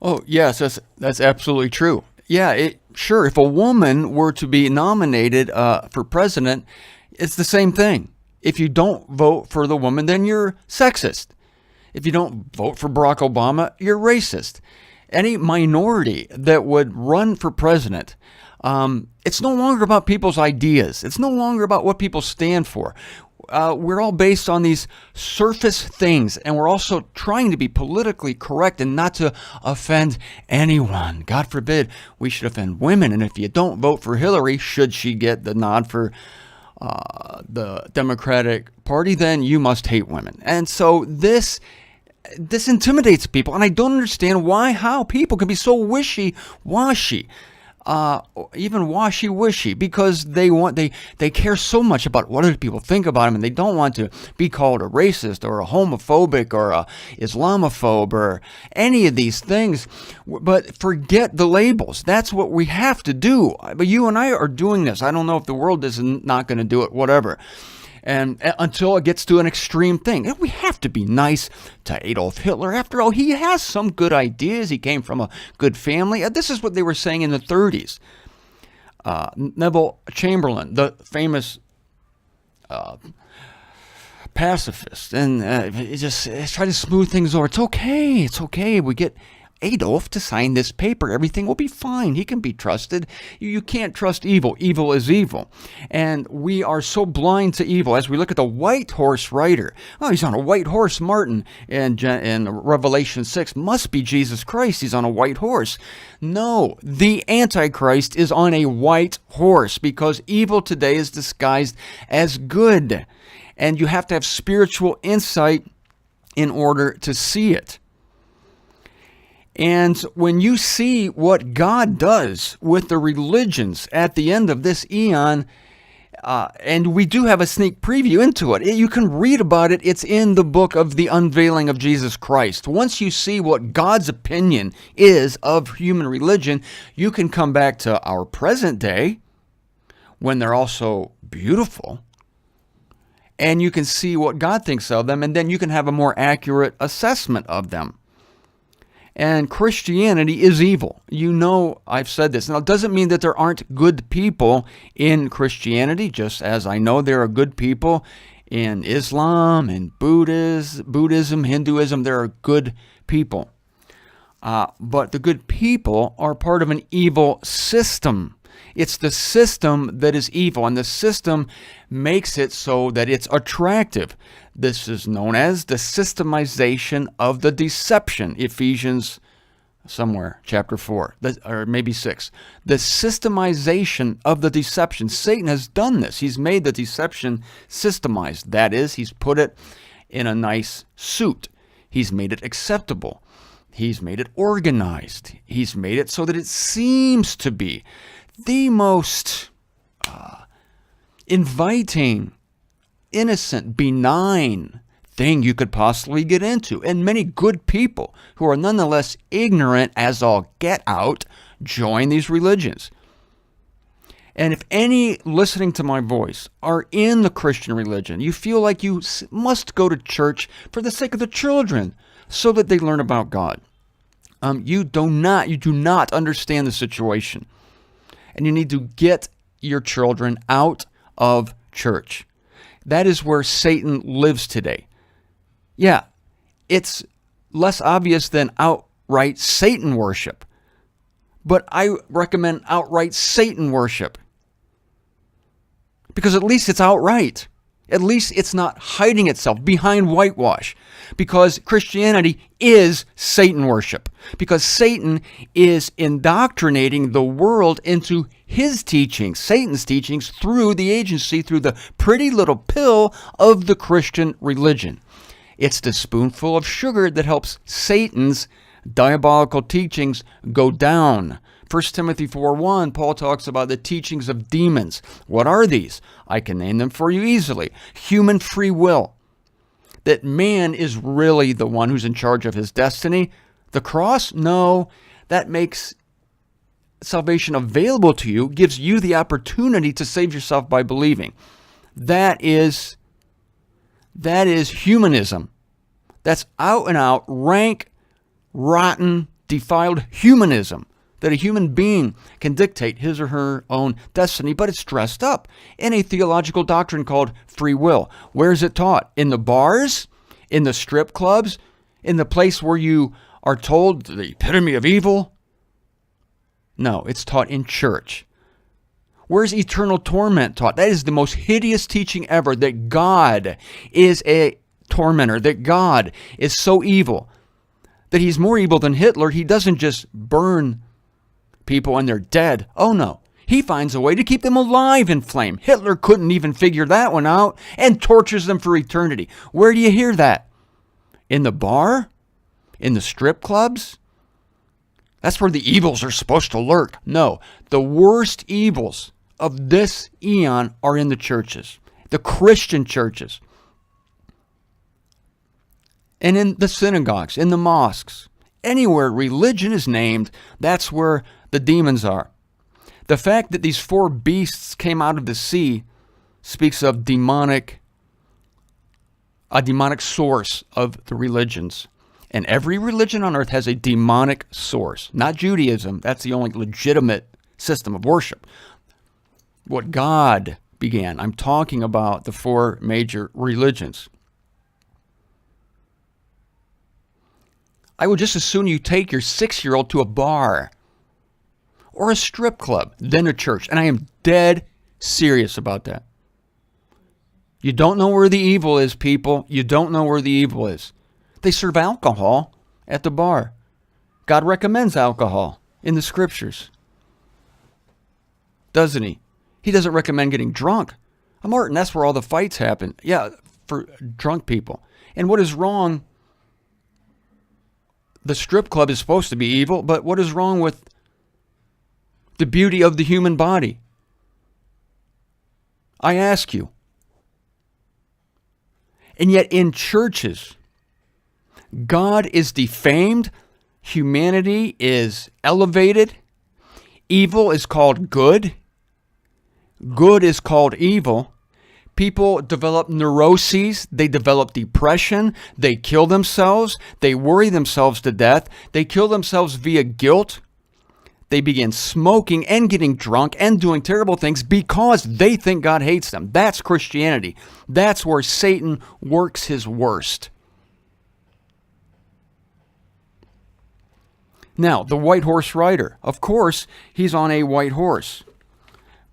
Oh, yes, that's absolutely true. Yeah, sure. If a woman were to be nominated for president, it's the same thing. If you don't vote for the woman, then you're sexist. If you don't vote for Barack Obama, you're racist. Any minority that would run for president, it's no longer about people's ideas. It's no longer about what people stand for. We're all based on these surface things, and we're also trying to be politically correct and not to offend anyone. God forbid we should offend women. And if you don't vote for Hillary, should she get the nod for the Democratic Party, then you must hate women. And so this intimidates people, and I don't understand how people can be so wishy-washy, even washy-wishy, because they care so much about what other people think about them, and they don't want to be called a racist or a homophobic or a Islamophobe or any of these things. But forget the labels. That's what we have to do. But you and I are doing this. I don't know if the world is not going to do it, whatever. And until it gets to an extreme thing. And we have to be nice to Adolf Hitler. After all, he has some good ideas. He came from a good family. This is what they were saying in the 30s. Neville Chamberlain, the famous pacifist, and just try to smooth things over. It's okay. It's okay. We get Adolf to sign this paper. Everything will be fine. He can be trusted. You can't trust evil. Evil is evil. And we are so blind to evil. As we look at the white horse rider, oh, he's on a white horse, Martin, in Revelation 6. Must be Jesus Christ. He's on a white horse. No, the Antichrist is on a white horse, because evil today is disguised as good. And you have to have spiritual insight in order to see it. And when you see what God does with the religions at the end of this eon, and we do have a sneak preview into it. You can read about it. It's in the book of the unveiling of Jesus Christ. Once you see what God's opinion is of human religion, you can come back to our present day, when they're also beautiful, and you can see what God thinks of them, and then you can have a more accurate assessment of them. And Christianity is evil. You know, I've said this. Now, it doesn't mean that there aren't good people in Christianity, just as I know there are good people in Islam and Buddhism, Hinduism. There are good people. But the good people are part of an evil system. It's the system that is evil, and the system makes it so that it's attractive. This is known as the systemization of the deception. Ephesians somewhere, chapter 4, or maybe 6. The systemization of the deception. Satan has done this. He's made the deception systemized. That is, he's put it in a nice suit. He's made it acceptable. He's made it organized. He's made it so that it seems to be the most inviting, innocent, benign thing you could possibly get into. And many good people who are nonetheless ignorant as all get out join these religions. And if any listening to my voice are in the Christian religion, you feel like you must go to church for the sake of the children so that they learn about God. You do not understand the situation. And you need to get your children out of church. That is where Satan lives today. Yeah, it's less obvious than outright Satan worship. But I recommend outright Satan worship. Because at least it's outright. At least it's not hiding itself behind whitewash. Because Christianity is Satan worship. Because Satan is indoctrinating the world into his teachings, Satan's teachings, through the agency, through the pretty little pill of the Christian religion. It's the spoonful of sugar that helps Satan's diabolical teachings go down. 1 Timothy 4:1, Paul talks about the teachings of demons. What are these? I can name them for you easily. Human free will. That man is really the one who's in charge of his destiny. The cross? No. That makes salvation available to you, gives you the opportunity to save yourself by believing. That is humanism. That's out and out, rank, rotten defiled humanism, that a human being can dictate his or her own destiny, but it's dressed up in a theological doctrine called free will. Where is it taught? In the bars? In the strip clubs? In the place where you are told the epitome of evil? No, it's taught in church. Where's eternal torment taught? That is the most hideous teaching ever, that God is a tormentor, that God is so evil, that he's more evil than Hitler. He doesn't just burn people and they're dead. Oh no, he finds a way to keep them alive in flame. Hitler couldn't even figure that one out, and tortures them for eternity. Where do you hear that? In the bar? In the strip clubs? That's where the evils are supposed to lurk. No, the worst evils of this eon are in the churches, the Christian churches, and in the synagogues, in the mosques. Anywhere religion is named, that's where the demons are. The fact that these four beasts came out of the sea speaks of a demonic source of the religions. And every religion on earth has a demonic source. Not Judaism. That's the only legitimate system of worship. What God began. I'm talking about the four major religions. I would just as soon you take your 6-year-old to a bar or a strip club than a church. And I am dead serious about that. You don't know where the evil is, people. You don't know where the evil is. They serve alcohol at the bar. God recommends alcohol in the scriptures. Doesn't he? He doesn't recommend getting drunk. Martin, that's where all the fights happen. Yeah, for drunk people. And what is wrong? The strip club is supposed to be evil, but what is wrong with the beauty of the human body? I ask you. And yet in churches, God is defamed, humanity is elevated, evil is called good, good is called evil. People develop neuroses, they develop depression, they kill themselves, they worry themselves to death, they kill themselves via guilt. They begin smoking and getting drunk and doing terrible things because they think God hates them. That's Christianity. That's where Satan works his worst. Now, the white horse rider. Of course, he's on a white horse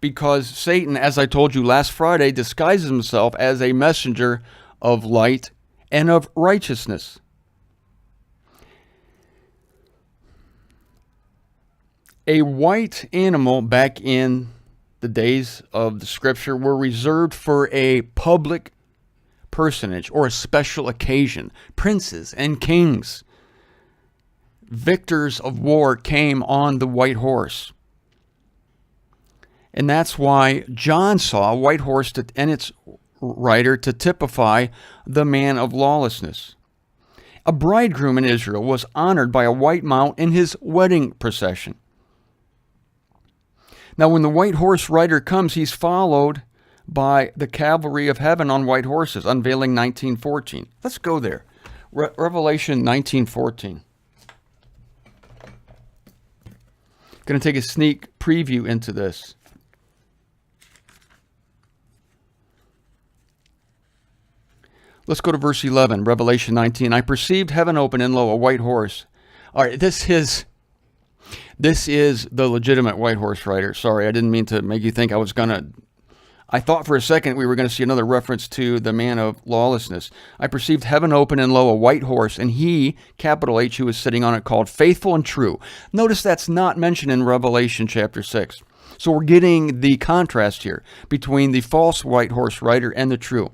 because Satan, as I told you last Friday, disguises himself as a messenger of light and of righteousness. A white animal back in the days of the scripture were reserved for a public personage or a special occasion. Princes and kings, victors of war came on the white horse. And that's why John saw a white horse and its rider to typify the man of lawlessness. A bridegroom in Israel was honored by a white mount in his wedding procession. Now, when the white horse rider comes, he's followed by the cavalry of heaven on white horses, unveiling 19:14. Let's go there. Revelation 19:14. Going to take a sneak preview into this. Let's go to verse 11, Revelation 19. I perceived heaven open, and lo, a white horse. All right, this is the legitimate white horse rider. Sorry, I didn't mean to make you think I thought for a second we were going to see another reference to the man of lawlessness. I perceived heaven open, and lo, a white horse, and he, capital H, who was sitting on it, called Faithful and True. Notice that's not mentioned in Revelation chapter 6. So we're getting the contrast here between the false white horse rider and the true.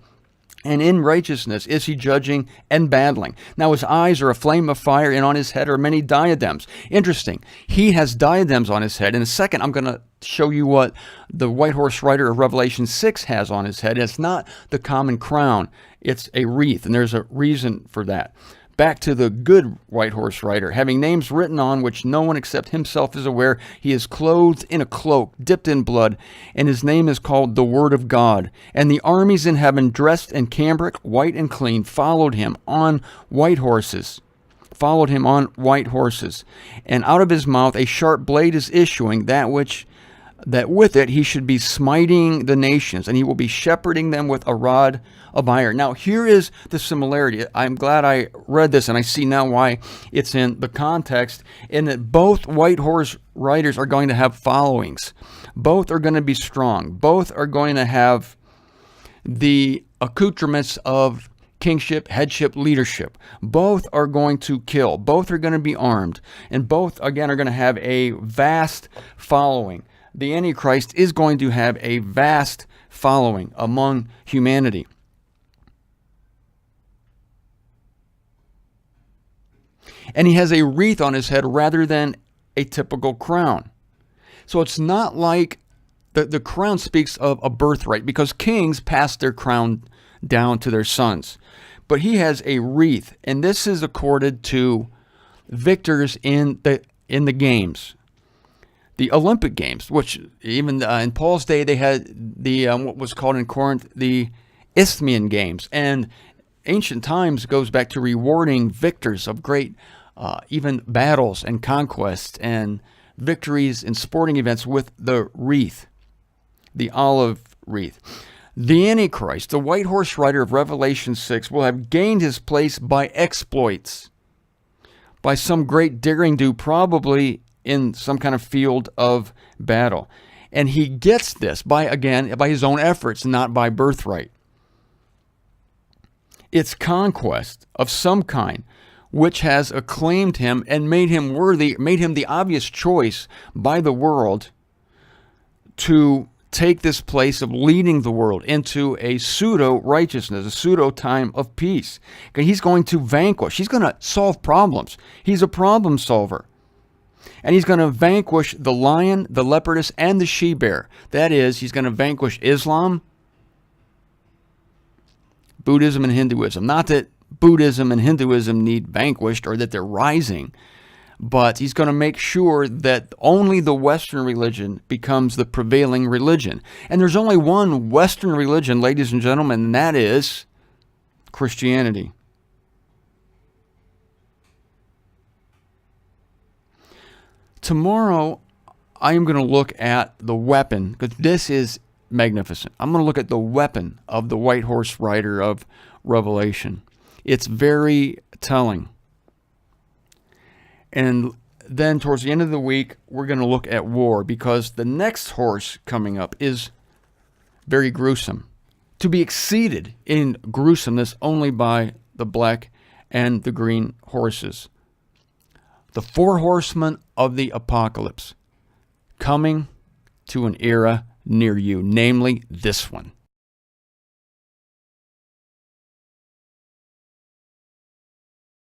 And in righteousness is he judging and battling. Now his eyes are a flame of fire, and on his head are many diadems. Interesting. He has diadems on his head. In a second, I'm going to show you what the white horse rider of Revelation 6 has on his head. It's not the common crown. It's a wreath, and there's a reason for that. Back to the good white horse rider, having names written on which no one except himself is aware. He is clothed in a cloak, dipped in blood, and his name is called the Word of God. And the armies in heaven, dressed in cambric, white and clean, followed him on white horses. followed him on white horses, and out of his mouth a sharp blade is issuing, that with it he should be smiting the nations, and he will be shepherding them with a rod of iron. Now, here is the similarity. I'm glad I read this, and I see now why it's in the context, in that both white horse riders are going to have followings. Both are going to be strong. Both are going to have the accoutrements of kingship, headship, leadership. Both are going to kill. Both are going to be armed. And both, again, are going to have a vast following. The Antichrist is going to have a vast following among humanity. And he has a wreath on his head rather than a typical crown. So it's not like the crown speaks of a birthright, because kings pass their crown down to their sons. But he has a wreath, and this is accorded to victors in the games. The Olympic Games, which even in Paul's day, they had the what was called in Corinth the Isthmian Games. And ancient times goes back to rewarding victors of great even battles and conquests and victories in sporting events with the wreath, the olive wreath. The Antichrist, the white horse rider of Revelation 6, will have gained his place by exploits, by some great daring do, probably in some kind of field of battle. And he gets this by his own efforts, not by birthright. It's conquest of some kind which has acclaimed him and made him worthy, made him the obvious choice by the world to take this place of leading the world into a pseudo-righteousness, a pseudo-time of peace. He's going to vanquish. He's going to solve problems. He's a problem solver. And he's going to vanquish the lion, the leopardess, and the she-bear. That is, he's going to vanquish Islam, Buddhism, and Hinduism. Not that Buddhism and Hinduism need vanquished or that they're rising, but he's going to make sure that only the Western religion becomes the prevailing religion. And there's only one Western religion, ladies and gentlemen, and that is Christianity. Tomorrow, I am going to look at the weapon, because this is magnificent. I'm going to look at the weapon of the white horse rider of Revelation. It's very telling. And then towards the end of the week, we're going to look at war, because the next horse coming up is very gruesome. To be exceeded in gruesomeness only by the black and the green horses. The four horsemen of the apocalypse coming to an era near you, namely this one.